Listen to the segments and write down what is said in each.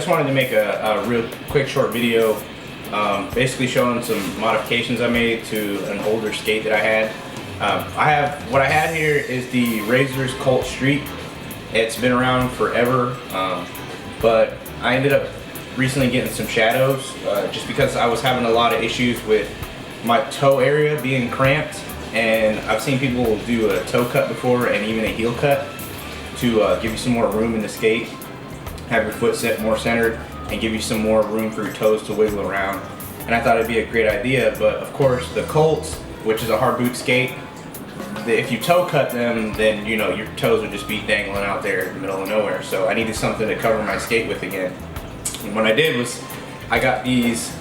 just wanted to make a real quick short video, basically showing some modifications I made to an older skate that I had. What I had here is the Razors Colt Street. It's been around forever, but I ended up recently getting some shadows just because I was having a lot of issues with my toe area being cramped, and I've seen people do a toe cut before and even a heel cut to give you some more room in the skate, have your foot set more centered, and give you some more room for your toes to wiggle around. And I thought it'd be a great idea, but of course the Colts, which is a hard boot skate, if you toe cut them, then you know your toes would just be dangling out there in the middle of nowhere. So I needed something to cover my skate with again. And what I did was I got these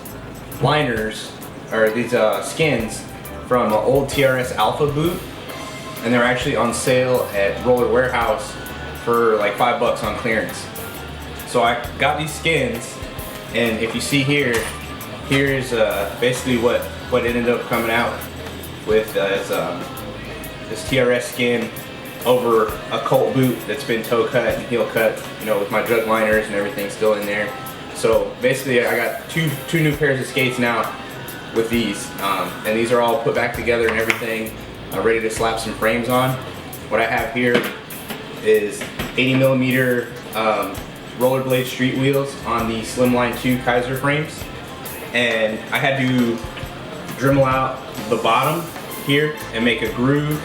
liners, or these skins from an old TRS Alpha boot, and they're actually on sale at Roller Warehouse for like $5 on clearance. So I got these skins, and if you see here, here's basically what it ended up coming out with. This TRS skin over a Colt boot that's been toe cut and heel cut, you know, with my jug liners and everything still in there. So basically I got two new pairs of skates now with these, and these are all put back together and everything, ready to slap some frames on. What I have here is 80mm rollerblade street wheels on the Slimline 2 Kaiser frames, and I had to Dremel out the bottom here and make a groove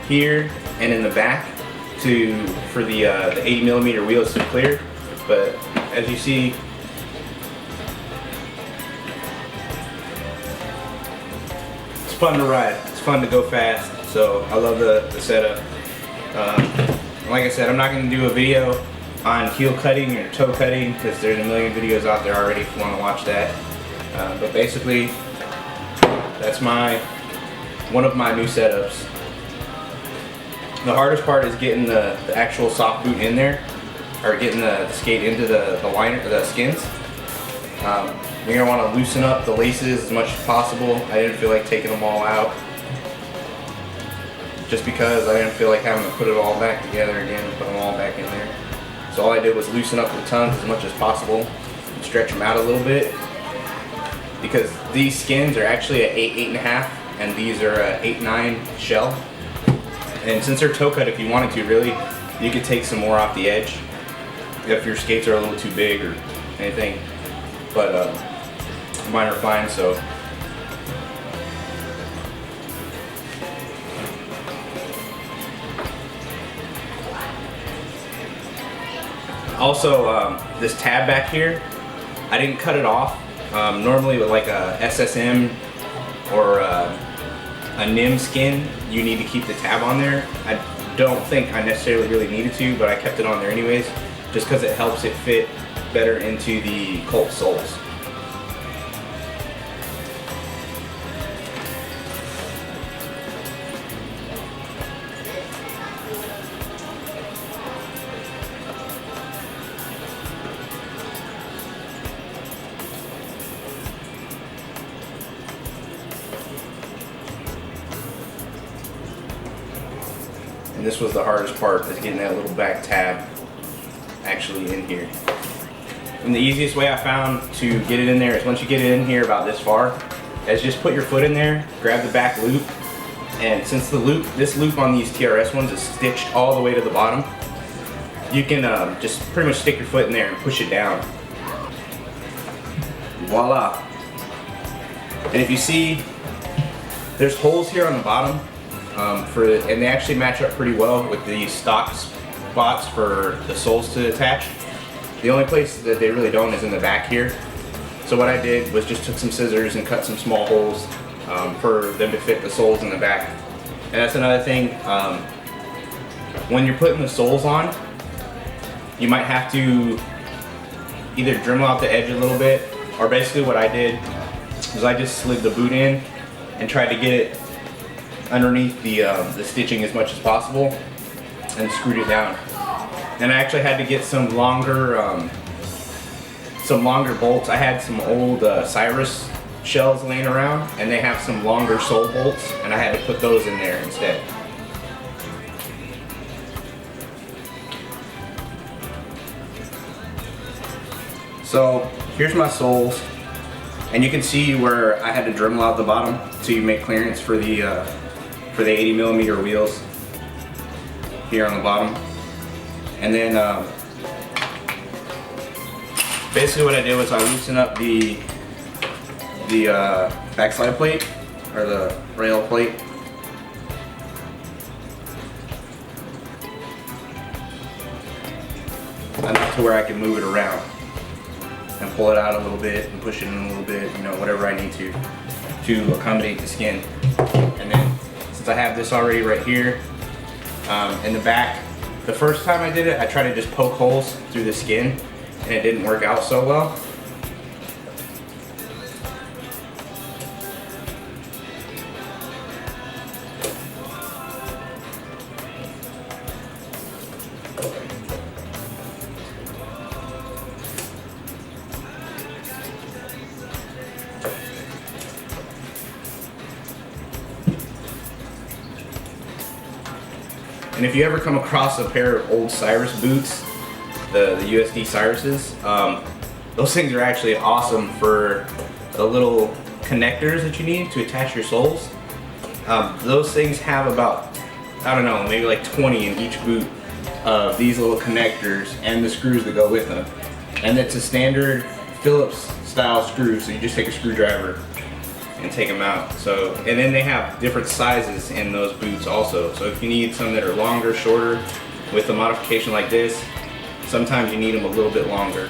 here and in the back for the 80mm wheels to clear. But as you see, it's fun to ride. It's fun to go fast. So I love the setup. Like I said, I'm not going to do a video on heel cutting or toe cutting because there's a million videos out there already if you want to watch that. But basically, that's one of my new setups. The hardest part is getting the actual soft boot in there, or getting the skate into the skins. You're gonna want to loosen up the laces as much as possible. I didn't feel like taking them all out, just because I didn't feel like having to put it all back together again and put them all back in there. So all I did was loosen up the tongues as much as possible and stretch them out a little bit, because these skins are actually an 8.5, and these are an 8.9 shell. And since they're toe cut, if you wanted to, really, you could take some more off the edge if your skates are a little too big or anything. But mine are fine, so. Also, this tab back here, I didn't cut it off. Normally with like a SSM or a NIM skin, you need to keep the tab on there. I don't think I necessarily really needed to, but I kept it on there anyways, just because it helps it fit better into the Colt soles. And this was the hardest part, is getting that little back tab actually in here. And the easiest way I found to get it in there is, once you get it in here about this far, is just put your foot in there, grab the back loop, and since this loop on these TRS ones is stitched all the way to the bottom, you can just pretty much stick your foot in there and push it down. Voila. And if you see, there's holes here on the bottom. And they actually match up pretty well with the stock spots for the soles to attach. The only place that they really don't is in the back here. So what I did was just took some scissors and cut some small holes for them to fit the soles in the back. And that's another thing, when you're putting the soles on, you might have to either Dremel out the edge a little bit, or basically what I did was I just slid the boot in and tried to get it underneath the stitching as much as possible and screwed it down. And I actually had to get some longer bolts. I had some old Cyrus shells laying around, and they have some longer sole bolts, and I had to put those in there instead. So here's my soles, and you can see where I had to Dremel out the bottom so you make clearance for the 80mm wheels here on the bottom. And then basically what I did was I loosened up the backslide plate, or the rail plate. Enough to where I can move it around and pull it out a little bit and push it in a little bit, you know, whatever I need to accommodate the skin. And then since I have this already right here in the back, the first time I did it, I tried to just poke holes through the skin and it didn't work out so well. And if you ever come across a pair of old Cyrus boots, the USD Cyruses, those things are actually awesome for the little connectors that you need to attach your soles. Those things have about, I don't know, maybe like 20 in each boot of these little connectors and the screws that go with them. And it's a standard Phillips style screw, so you just take a screwdriver and take them out. So, and then they have different sizes in those boots also. So if you need some that are longer, shorter, with a modification like this, sometimes you need them a little bit longer.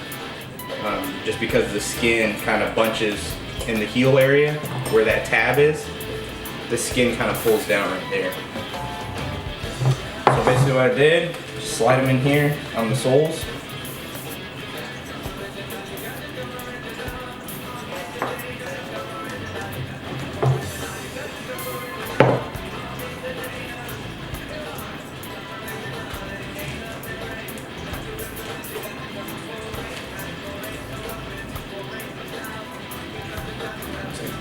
Just because the skin kind of bunches in the heel area where that tab is, the skin kind of pulls down right there. So basically what I did, just slide them in here on the soles.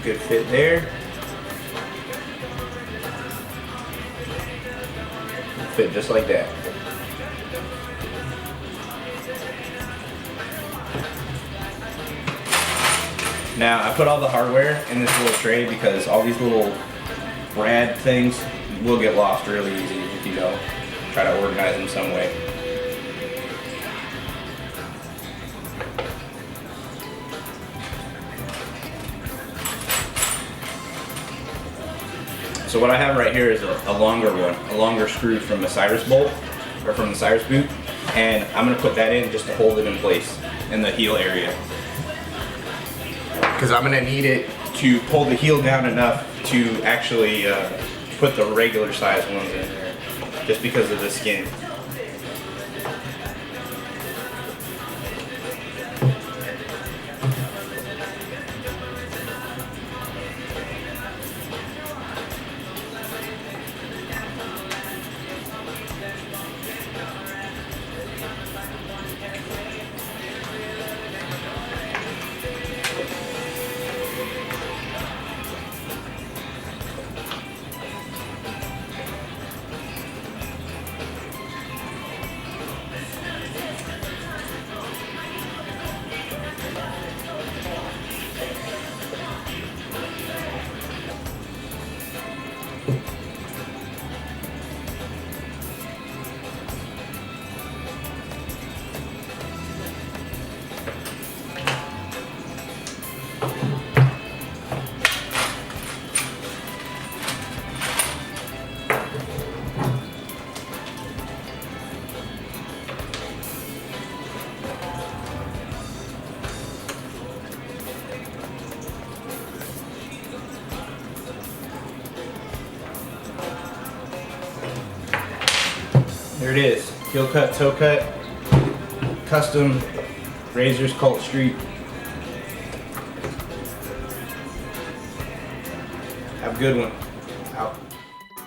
Good fit there. Fit just like that. Now I put all the hardware in this little tray because all these little brad things will get lost really easy if you don't try to organize them some way. So what I have right here is a longer one, a longer screw from the Cyrus bolt, or from the Cyrus boot, and I'm going to put that in just to hold it in place in the heel area. Because I'm going to need it to pull the heel down enough to actually put the regular size ones in there, just because of the skin. There it is, heel cut, toe cut, custom Razors Colt Street. Have a good one.